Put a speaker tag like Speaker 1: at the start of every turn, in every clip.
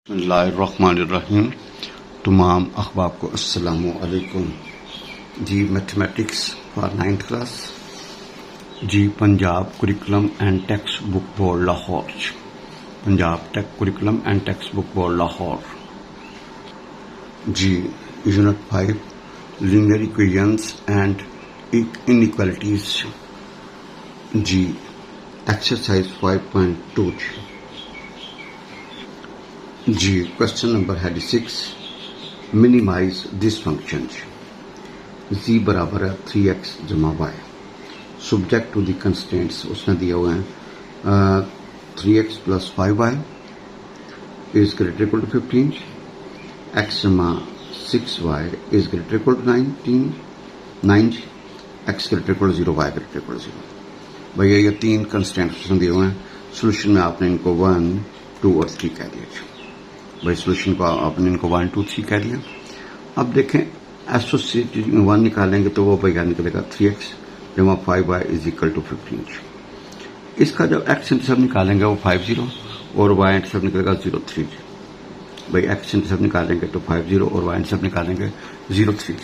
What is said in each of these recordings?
Speaker 1: बिस्मिल्लाहिर्रहमानिर्रहीम। तमाम अहबाब को अस्सलामु अलैकुम। जी मैथमेटिक्स फॉर 9th क्लास जी Punjab curriculum and text book board Lahore. Punjab text curriculum and text book board Lahore जी unit 5 linear equations and inequalities जी एक्सरसाइज 5.2 जी क्वेश्चन नंबर है 6 मिनिमाइज दिस फंक्शन z बराबर है 3x जमा y subject to the constants उसने दिए हुए हैं 3x plus 5y is greater equal to 15 x जमा 6y is greater equal to 9 x greater equal to 0 y greater equal to 0। भैया ये तीन कंस्टेंट्स उसने दिए हुए हैं। सोल्यूशन में आपने इनको 1 2 और 3 कह दिया। भाई सोल्यूशन को आपने इनको 1 2 3 कह दिया। अब देखें एसोसिएटेड में 1 निकालेंगे तो वो भैया निकलेगा 3x जमा 5y इज इक्वल टू 15। इसका जब x इंटरसेप्ट निकालेंगे वो 50 और y इंटरसेप्ट निकलेगा 03। भाई x इंटरसेप्ट निकालेंगे तो 50 और y इंटरसेप्ट निकालेंगे 03।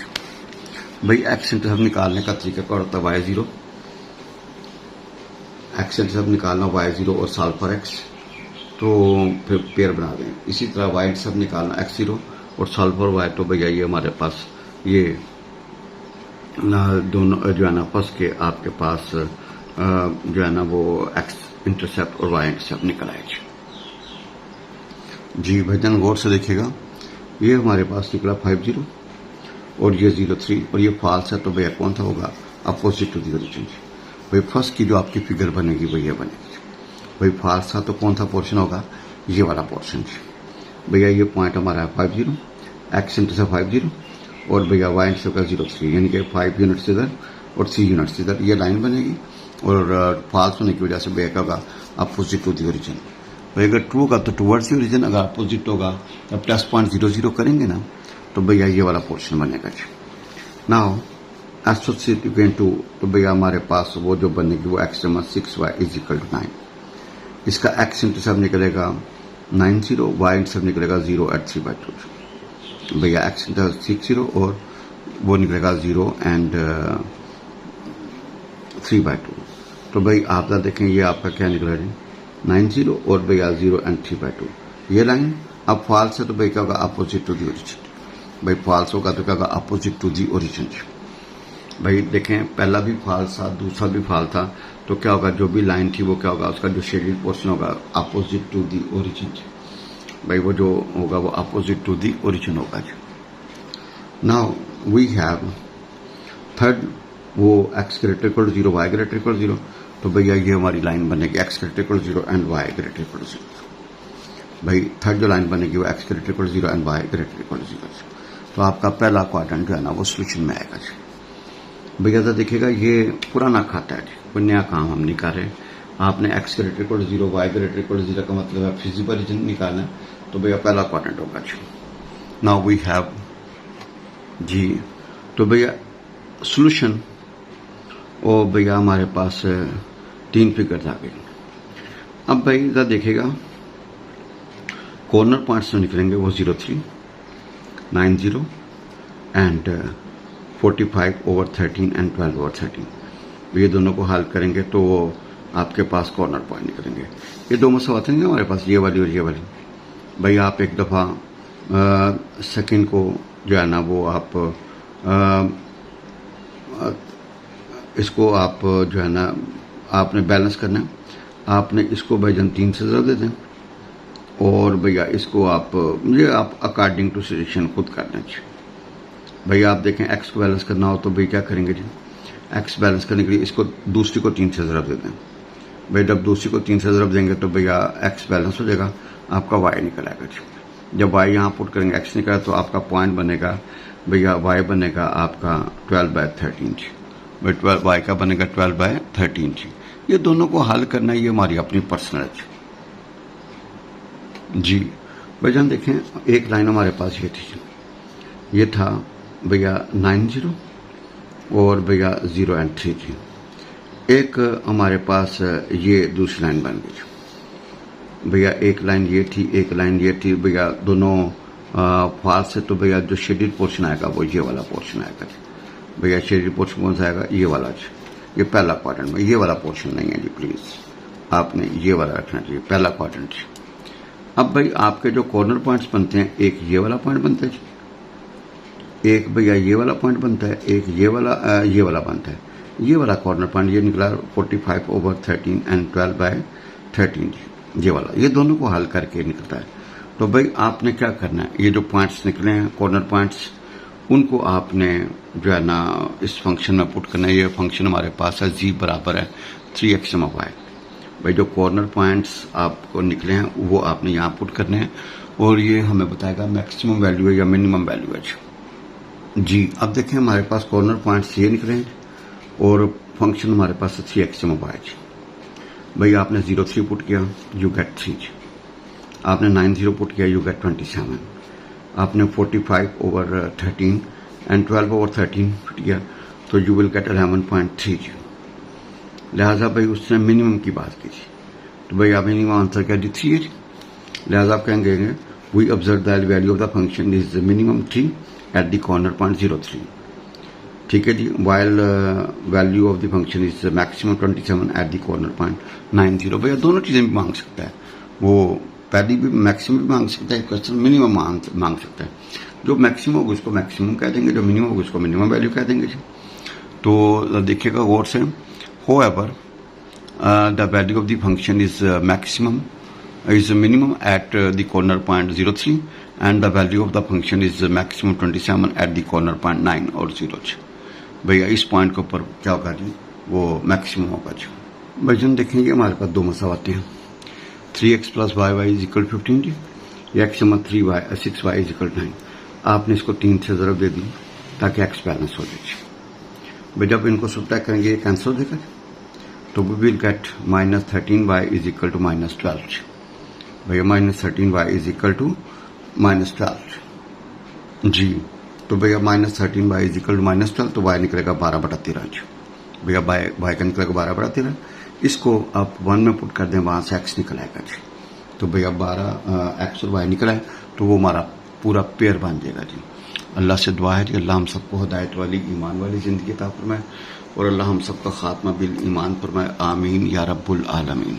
Speaker 1: भाई x इंटरसेप्ट निकालने का तरीका क्या होता है y0 x इंटरसेप्ट निकालना y0 और सॉल्व फॉर x तो फिर पेयर बना दें। इसी तरह y सब निकालना x0 और सॉल्व फॉर y तो भैया ये हमारे पास ये दोनों जो है ना फर्स्ट के आपके पास जो है ना वो x इंटरसेप्ट और y इंटरसेप्ट निकल आएगी। जी भाईजान गौर से देखिएगा ये हमारे पास निकला 50 और ये 03 और ये फॉल्स है तो भैया कौन सा होगा अपोजिट टू द ओरिजिन। भाई फर्स्ट की जो आपकी फिगर बनेगी भैया बनेगी। भाई फॉल्स था तो कौन सा पोर्शन होगा ये वाला पोर्शन। भैया ये पॉइंट हमारा है 50 x इंटरसेप्ट 50 और भैया y इंटरसेप्ट का 03 यानी कि 5 यूनिट्स इधर और 3 यूनिट्स इधर ये लाइन बनेगी और फॉल्स होने की वजह से भैया क्या होगा अपोजिट टू द ओरिजिन। भाई अगर ट्रू होगा तो टूवर्ड्स द ओरिजिन, अगर अपोजिट होगा तब +0.00 करेंगे ना तो भैया ये वाला पोर्शन बनेगा। नाउ एसोसिएट इक्वेशन टू तो भैया हमारे पास वो जो बनेगी वो x जमा 6y इज इक्वल टू 9। इसका x इंटरसेप्ट निकलेगा 90 y इंटरसेप्ट निकलेगा 0 at 3/2। भैया x इंटरसेप्ट 60 और वो निकलेगा 0 एंड 3/2। तो भाई आप देखें ये आपका क्या निकला है 90 और भैया 0 एंड 3/2 ये लाइन। अब फॉल्स है तो भाई क्या होगा अपोजिट टू दी ओरिजिन। भाई फॉल्स होगा तो क्या होगा अपोजिट टू दी ओरिजिन। भाई देखें पहला भी फॉल्स था दूसरा भी फॉल्स था तो क्या होगा जो भी लाइन थी वो क्या होगा उसका जो शेडेड पोर्शन होगा अपोजिट टू दी ओरिजिन। भाई वो जो होगा वो अपोजिट टू दी ओरिजिन होगा। नाउ वी हैव थर्ड वो x greater equal to 0 y greater equal to 0 तो भैया ये हमारी लाइन बनेगी x greater equal to 0 and y greater equal to 0। भाई थर्ड जो लाइन बनेगी वो x greater equal to 0 and y greater equal to 0। तो आपका पहला क्वाड्रेंट जो है ना वो सोल्यूशन में आएगा। भैया तो देखिएगा ये पुराना खाता है, कोई नया काम हम नहीं कर रहे। आपने x greater equal to 0 y greater equal to 0 का मतलब है फिजिकल ओरिजिन निकालना है तो भैया पहला क्वाड्रेंट होगा। नाउ वी हैव जी तो भैया सॉल्यूशन और भैया हमारे पास 3 फिगर्स आ गए। अब भाई इधर देखिएगा कॉर्नर पॉइंट्स में निकलेंगे वो 03 90 एंड 45 ओवर 13 एंड 12 ओवर 13। ये दोनों को हल करेंगे तो वो आपके पास कॉर्नर पॉइंट निकलेंगे। ये दो मसवाते हैं हमारे पास ये वाली और ये वाली। भाई आप एक दफ़ा सेकंड को जो है ना वो आप इसको आप जो है ना आपने बैलेंस करना है। आपने इसको भाईजान 3 से ज़रा दे दें और भैया इसको आप ये आप अकॉर्डिंग टू सिचुएशन खुद करना चाहिए। भैया आप देखें x को बैलेंस करना हो तो भाई क्या करेंगे जी x बैलेंस करने के लिए इसको दूसरी को 3 से ज़रब दे दें। भाई जब दूसरी को 3 से ज़रब देंगे तो भैया x बैलेंस हो जाएगा आपका y निकल आएगा जी। जब y यहाँ पुट करेंगे x निकला तो आपका पॉइंट बनेगा भैया y बनेगा आपका 12/13 जी। भाई 12 y का बनेगा 12/13 जी। ये दोनों को हल करना ये हमारी अपनी पर्सनल जी। भाईजान देखें एक लाइन हमारे पास ये थी, ये था भैया 90 और भैया 0 एंड 3 थी। एक हमारे पास ये दूसरी लाइन बन गई। भैया एक लाइन ये थी, एक लाइन ये थी भैया, दोनों फॉल्स है, तो भैया जो शेडेड पोर्शन आएगा वो ये वाला पोर्शन आएगा भैया। शेडेड पोर्शन कौन सा आएगा? ये वाला जी, ये पहला क्वाड्रेंट में, ये वाला पोर्शन नहीं है जी, प्लीज आपने ये वाला रखना चाहिए, पहला क्वाड्रेंट। अब भाई आपके जो कॉर्नर पॉइंट्स बनते हैं, एक ये वाला पॉइंट बनता है जी, एक भैया ये वाला पॉइंट बनता है, एक ये वाला बनता है। ये वाला कॉर्नर पॉइंट ये निकला 45/13 एंड 12/13 जी, ये वाला, ये दोनों को हल करके निकलता है। तो भाई आपने क्या करना है, ये जो पॉइंट्स निकले हैं कॉर्नर पॉइंट्स, उनको आपने जो है ना इस फंक्शन में पुट करना है। ये फंक्शन हमारे पास है g बराबर है 3x/y। भाई जो कॉर्नर पॉइंट्स आपको निकले हैं वो आपने यहाँ पुट करने हैं, और ये हमें बताएगा मैक्सिमम वैल्यू है या मिनिमम वैल्यू है जी। अब देखें हमारे पास कॉर्नर पॉइंट्स ये निकले हैं और फंक्शन हमारे पास है 3x/y जी। भाई आपने 0.3 पुट किया, यू गेट 3 जी। आपने 9.0 पुट किया, यू गेट 27। आपने 45/13 एंड 12/13 पुट किया, तो यू विल गेट 11.3 जी। लिहाजा भाई उसने मिनिमम की बात की थी, तो भाई आप मिनिमम आंसर क्या दी 3 है। लिहाजा आप कहेंगे we observe the value of the function is minimum 3 at the corner point 0.3। ठीक है जी। While value of the function is maximum 27 at the corner point 9.0। भैया दोनों चीजें भी मांग सकता है, वो पहली भी मैक्सिमम भी मांग सकता है, क्वेश्चन मिनिमम मांग सकता है। जो मैक्सिमम होगा उसको मैक्सिमम कह देंगे, जो मिनिमम होगा उसको मिनिमम वैल्यू कह देंगे जी। तो देखिएगा गौर से, however the value of the function is minimum at the corner point 0.3 and the value of the function is maximum 27 at the corner point 9 और 0। भैया इस पॉइंट के ऊपर क्या होगा जी, वो मैक्सिमम होगा जी। भाई जन देखेंगे हमारे पास दो मसावाते हैं, 3x + y इज इक्वल 15 जी, x = 3y 6y is equal 9। आपने इसको 3 से ज़रूर दे दी ताकि x बैलेंस हो जाए। भाई जब इनको सब्ट्रैक्ट करेंगे ये कैंसिल हो जाएगा, तो we will get -13y is equal to -12। भैया -13y इज इक्वल टू -12 जी। तो भैया -13y इज इक्वल टू -12, तो y निकलेगा 12/13 जी। भैया y का निकलेगा 12/13। इसको आप 1 में पुट कर दें, वहां से x निकल आएगा जी। तो भैया 12 x और y निकला है, तो वो हमारा पूरा पेयर बन जाएगा जी। अल्लाह से दुआ है कि अल्लाह हम सबको हिदायत वाली ईमान वाली ज़िंदगी अता फरमाए और अल्लाह हम सबका खात्मा बिल ईमान फरमाए। आमीन या रब्बुल आलमीन।